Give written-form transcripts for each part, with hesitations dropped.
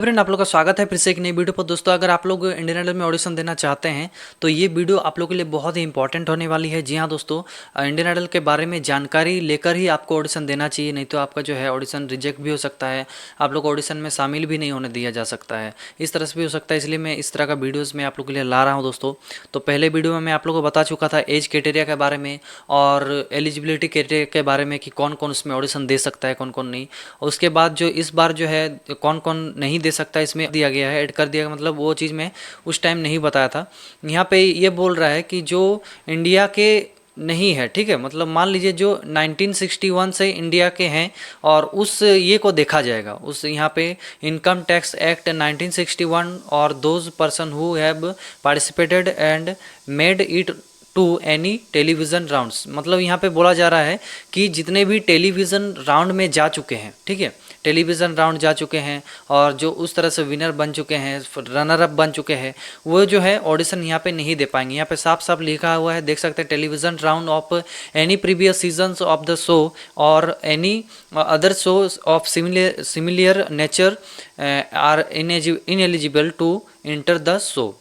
Friend, आप लोग का स्वागत है फिर से एक नई वीडियो पर। दोस्तों, अगर आप लोग इंडियन आइडल में ऑडिशन देना चाहते हैं तो ये वीडियो आप लोगों के लिए बहुत ही इंपॉर्टेंट होने वाली है। जी हाँ दोस्तों, इंडियन आइडल के बारे में जानकारी लेकर ही आपको ऑडिशन देना चाहिए, नहीं तो आपका जो है ऑडिशन रिजेक्ट भी हो सकता है, आप लोग ऑडिशन में शामिल भी नहीं होने दिया जा सकता है, इस तरह से भी हो सकता है। इसलिए मैं इस तरह का वीडियोज़ में आप लोग के लिए ला रहा हूँ दोस्तों। तो पहले वीडियो में मैं आप लोग को बता चुका था एज क्राइटेरिया के बारे में और एलिजिबिलिटी क्राइटेरिया के बारे में कि कौन कौन उसमें ऑडिशन दे सकता है, कौन कौन नहीं। और उसके बाद जो इस बार जो है कौन कौन नहीं दे सकता इसमें दिया गया है, ऐड कर दिया गया, मतलब वो चीज़ मैं उस टाइम नहीं बताया था। यहाँ पे ये बोल रहा है कि जो इंडिया के नहीं है, ठीक है, मतलब मान लीजिए जो 1961 से इंडिया के हैं और उस ये को देखा जाएगा उस यहाँ पे इनकम टैक्स एक्ट 1961 और those person who have participated and made it to any television rounds. मतलब यहाँ पे बोला जा रहा है कि जितने भी टेलीविज़न राउंड में जा चुके हैं, ठीक है, टेलीविज़न राउंड जा चुके हैं और जो उस तरह से विनर बन चुके हैं, रनर अप बन चुके हैं, वो जो है ऑडिशन यहाँ पे नहीं दे पाएंगे। यहाँ पे साफ साफ लिखा हुआ है, देख सकते हैं, television round of any previous seasons of the show और any other shows of similar nature are ineligible to enter the show.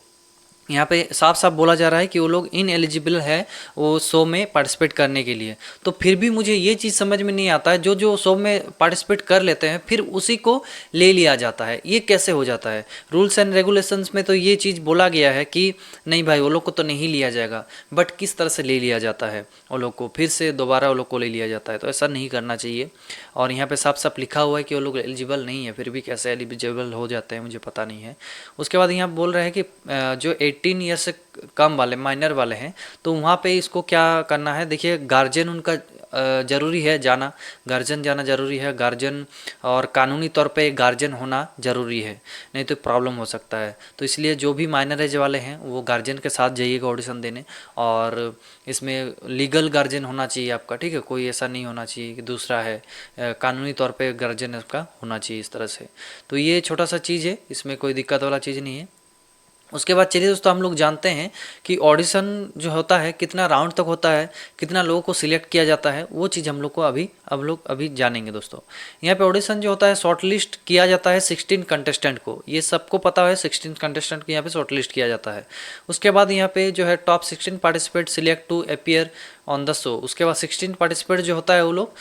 यहाँ पे साफ साफ बोला जा रहा है कि वो लोग इनएलिजिबल है वो शो में पार्टिसिपेट करने के लिए। तो फिर भी मुझे ये चीज़ समझ में नहीं आता है, जो जो शो में पार्टिसिपेट कर लेते हैं फिर उसी को ले लिया जाता है, ये कैसे हो जाता है। रूल्स एंड रेगुलेशंस में तो ये चीज़ बोला गया है कि नहीं भाई वो लोग को तो नहीं लिया जाएगा, बट किस तरह से ले लिया जाता है, वो लोग को फिर से दोबारा वो लोग को ले लिया जाता है, तो ऐसा नहीं करना चाहिए। और यहाँ पे साफ साफ लिखा हुआ है कि वो लोग एलिजिबल नहीं है, फिर भी कैसे एलिजिबल हो जाते हैं मुझे पता नहीं है। उसके बाद यहाँ बोल रहे हैं कि जो 18 ईयर से कम वाले माइनर वाले हैं तो वहाँ पे इसको क्या करना है। देखिए, गार्जियन उनका ज़रूरी है जाना, गार्जियन जाना ज़रूरी है, गार्जियन और कानूनी तौर पे गार्जियन होना ज़रूरी है, नहीं तो प्रॉब्लम हो सकता है। तो इसलिए जो भी माइनर एज वाले हैं वो गार्जियन के साथ जाइएगा ऑडिशन देने, और इसमें लीगल गार्जियन होना चाहिए आपका, ठीक है, कोई ऐसा नहीं होना चाहिए कि दूसरा है, कानूनी तौर पे गार्जियन आपका होना चाहिए इस तरह से। तो ये छोटा सा चीज़ है, इसमें कोई दिक्कत वाला चीज़ नहीं है। उसके बाद चलिए दोस्तों, हम लोग जानते हैं कि ऑडिशन जो होता है कितना राउंड तक होता है, कितना लोगों को सिलेक्ट किया जाता है, वो चीज़ हम लोग को अभी जानेंगे दोस्तों। यहाँ पे ऑडिशन जो होता है शॉर्ट लिस्ट किया जाता है 16 कंटेस्टेंट को, ये सबको पता है, 16 कंटेस्टेंट को यहाँ पे शॉर्ट लिस्ट किया जाता है। उसके बाद यहाँ पे जो है top 16 participate select to appear on the show. उसके बाद 16 पार्टिसिपेट जो होता है वो लोग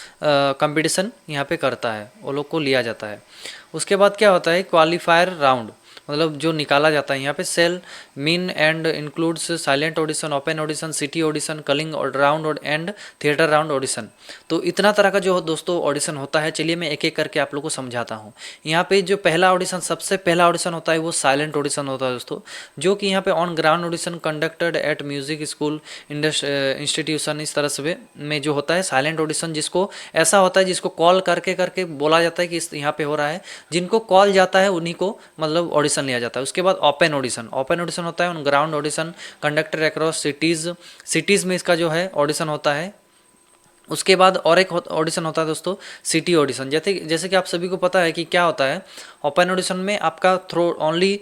कंपटीशन यहाँ पे करता है, वो लोग को लिया जाता है। उसके बाद क्या होता है क्वालिफायर राउंड, मतलब जो निकाला जाता है यहाँ पे shall mean and includes silent audition, open audition, city audition, culling round and theatre round audition. तो इतना तरह का जो दोस्तों ऑडिशन होता है, चलिए मैं एक एक करके आप लोग को समझाता हूँ। यहाँ पे जो पहला ऑडिशन, सबसे पहला ऑडिशन होता है वो साइलेंट ऑडिशन होता है दोस्तों, जो कि यहाँ पे on ground audition conducted at music school institution, इस तरह से में जो होता है साइलेंट ऑडिशन, जिसको ऐसा होता है जिसको कॉल करके करके बोला जाता है कि यहाँ पे हो रहा है, जिनको कॉल जाता है उन्हीं को मतलब ऑडिशन लिया जाता है। उसके बाद ओपन ऑडिशन, ओपन ऑडिशन होता है on ground audition conducted across cities में इसका जो है ऑडिशन होता है। उसके बाद और एक ऑडिशन होता है दोस्तों सिटी ऑडिशन, जैसे कि आप सभी को पता है कि क्या होता है। ओपन ऑडिशन में आपका थ्रो ओनली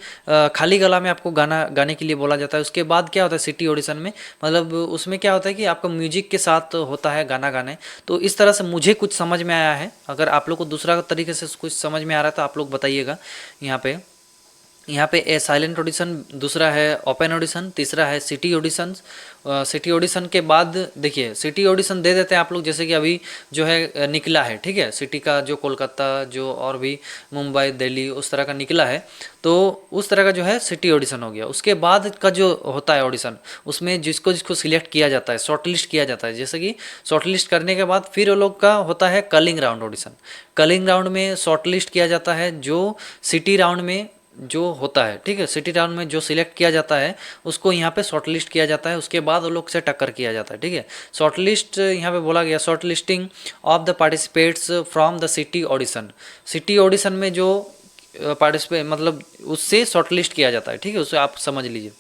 खाली गला में आपको गाना गाने के लिए बोला जाता है। उसके बाद क्या होता है सिटी ऑडिशन में, मतलब उसमें क्या होता है कि आपका म्यूजिक के साथ होता है गाना गाने। तो इस तरह से मुझे कुछ समझ में आया है, अगर आप लोग को दूसरा तरीके से कुछ समझ में आ रहा है तो आप लोग बताइएगा। यहाँ पे ए साइलेंट ऑडिशन, दूसरा है ओपन ऑडिशन, तीसरा है सिटी ऑडिशन। सिटी ऑडिशन के बाद देखिए सिटी ऑडिशन दे देते हैं आप लोग, जैसे कि अभी जो है निकला है, ठीक है, सिटी का जो कोलकाता जो और भी मुंबई दिल्ली उस तरह का निकला है, तो उस तरह का जो है सिटी ऑडिशन हो गया। उसके बाद का जो होता है ऑडिशन, उसमें जिसको जिसको सिलेक्ट किया जाता है, शॉर्ट लिस्ट किया जाता है, जैसे कि शॉर्ट लिस्ट करने के बाद फिर वो लोग का होता है culling round audition. Culling round में शॉर्ट लिस्ट किया जाता है जो सिटी राउंड में जो होता है, ठीक है, सिटी टाउन में जो सिलेक्ट किया जाता है उसको यहाँ पे शॉर्ट लिस्ट किया जाता है। उसके बाद वो लोग से टक्कर किया जाता है, ठीक है। शॉर्ट लिस्ट यहाँ पे बोला गया short listing of the participates from the city audition. City audition में जो पार्टिसिपेट मतलब उससे शॉर्ट लिस्ट किया जाता है, ठीक है, उसे आप समझ लीजिए।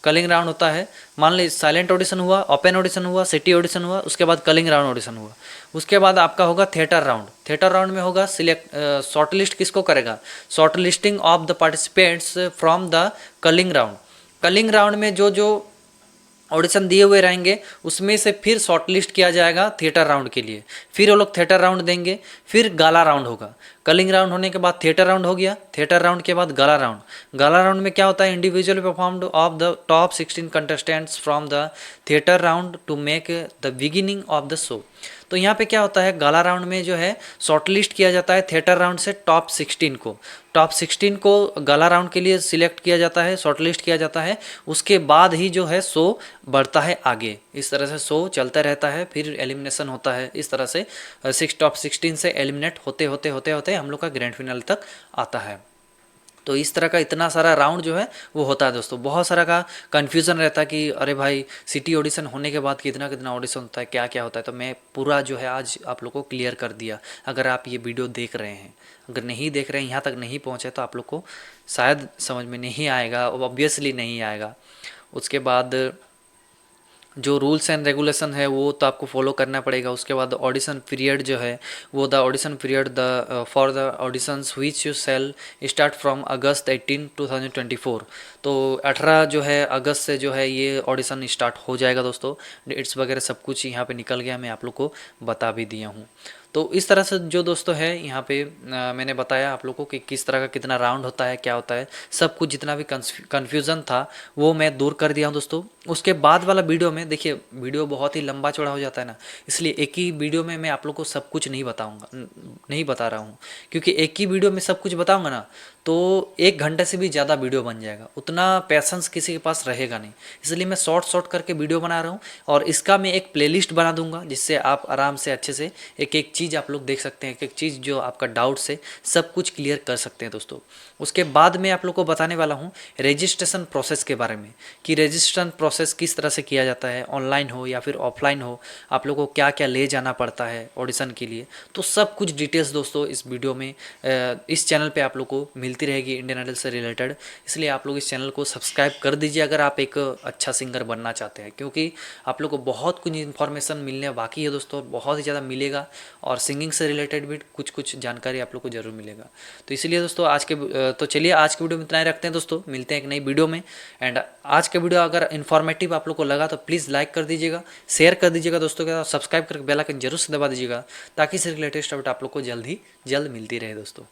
कलिंग राउंड होता है, मान लीजिए साइलेंट ऑडिशन हुआ, ओपन ऑडिशन हुआ, सिटी ऑडिशन हुआ, उसके बाद कलिंग राउंड ऑडिशन हुआ। उसके बाद आपका होगा थिएटर राउंड। थिएटर राउंड में होगा सिलेक्ट शॉर्ट लिस्ट किसको करेगा, short listing of the participants from the culling round. Culling round में जो जो ऑडिशन दिए हुए रहेंगे, उसमें से फिर शॉर्टलिस्ट किया जाएगा थिएटर राउंड के लिए। फिर वो लोग थिएटर राउंड देंगे, फिर गाला राउंड होगा। कलिंग राउंड होने के बाद थिएटर राउंड हो गया, थिएटर राउंड के बाद गाला राउंड। गाला राउंड में क्या होता है, individually performed of the top 16 contestants from the theatre round to make the beginning of the show. तो यहाँ पे क्या होता है, गाला राउंड में जो है शॉर्टलिस्ट किया जाता है थिएटर राउंड से टॉप 16 को। टॉप 16 को गाला राउंड के लिए सिलेक्ट किया जाता है, शॉर्टलिस्ट किया जाता है। उसके बाद ही जो है शो बढ़ता है आगे। इस तरह से शो चलता रहता है, फिर एलिमिनेशन होता है। इस तरह से टॉप 16 से एलिमिनेट होते होते होते होते हम लोग का ग्रैंड फिनाल तक आता है। तो इस तरह का इतना सारा राउंड जो है वो होता है दोस्तों। बहुत सारा का कन्फ्यूज़न रहता है कि अरे भाई सिटी ऑडिशन होने के बाद कितना कितना ऑडिशन होता है, क्या क्या होता है। तो मैं पूरा जो है आज आप लोग को क्लियर कर दिया। अगर आप ये वीडियो देख रहे हैं, अगर नहीं देख रहे हैं, यहाँ तक नहीं पहुँचे, तो आप लोग को शायद समझ में नहीं आएगा, ऑब्वियसली नहीं आएगा। उसके बाद जो रूल्स एंड रेगुलेशन है वो तो आपको फॉलो करना पड़ेगा। उसके बाद ऑडिशन पीरियड जो है वो the audition period for the auditions which you cell start from अगस्त 18, 2024। तो 18 जो है अगस्त से जो है ये ऑडिशन स्टार्ट हो जाएगा दोस्तों। डेट्स वगैरह सब कुछ यहाँ पे निकल गया, मैं आप लोग को बता भी दिया हूँ। तो इस तरह से जो दोस्तों है यहाँ पे मैंने बताया आप लोगों को कि किस तरह का कितना राउंड होता है, क्या होता है, सब कुछ जितना भी कन्फ्यूज़न था वो मैं दूर कर दिया हूँ दोस्तों। उसके बाद वाला वीडियो में देखिए, वीडियो बहुत ही लंबा चौड़ा हो जाता है ना, इसलिए एक ही वीडियो में मैं आप लोग को सब कुछ नहीं बताऊँगा, नहीं बता रहा हूँ। क्योंकि एक ही वीडियो में सब कुछ बताऊँगा ना तो 1 घंटे से भी ज़्यादा वीडियो बन जाएगा, उतना पैसेंस किसी के पास रहेगा नहीं। इसलिए मैं शॉर्ट करके वीडियो बना रहा हूँ। और इसका मैं एक प्लेलिस्ट बना दूंगा जिससे आप आराम से अच्छे से एक एक चीज़ आप लोग देख सकते हैं, एक एक चीज़ जो आपका डाउट से सब कुछ क्लियर कर सकते हैं दोस्तों। उसके बाद मैं आप लोग को बताने वाला हूँ रजिस्ट्रेशन प्रोसेस के बारे में, कि रजिस्ट्रेशन प्रोसेस किस तरह से किया जाता है, ऑनलाइन हो या फिर ऑफलाइन हो, आप लोग को क्या क्या ले जाना पड़ता है ऑडिशन के लिए। तो सब कुछ डिटेल्स दोस्तों इस वीडियो में इस चैनल पे आप लोग को मिलती रहेगी इंडियन आइडल से रिलेटेड। इसलिए आप लोग इस चैनल को सब्सक्राइब कर दीजिए अगर आप एक अच्छा सिंगर बनना चाहते हैं, क्योंकि आप लोग को बहुत कुछ इन्फॉर्मेशन मिलने बाकी है दोस्तों, बहुत ही ज़्यादा मिलेगा। और सिंगिंग से रिलेटेड भी कुछ कुछ जानकारी आप लोग को जरूर मिलेगा। तो इसीलिए दोस्तों तो चलिए आज के वीडियो में इतना ही रखते हैं दोस्तों, मिलते हैं एक नई वीडियो में। एंड आज का वीडियो अगर इन्फॉर्मेटिव आप लोग को लगा तो प्लीज़ लाइक कर दीजिएगा, शेयर कर दीजिएगा दोस्तों के साथ, सब्सक्राइब करके बेल आइकन जरूर से दबा दीजिएगा, ताकि इससे रिलेटेड अपडेट आप लोग को जल्द मिलती रहे दोस्तों।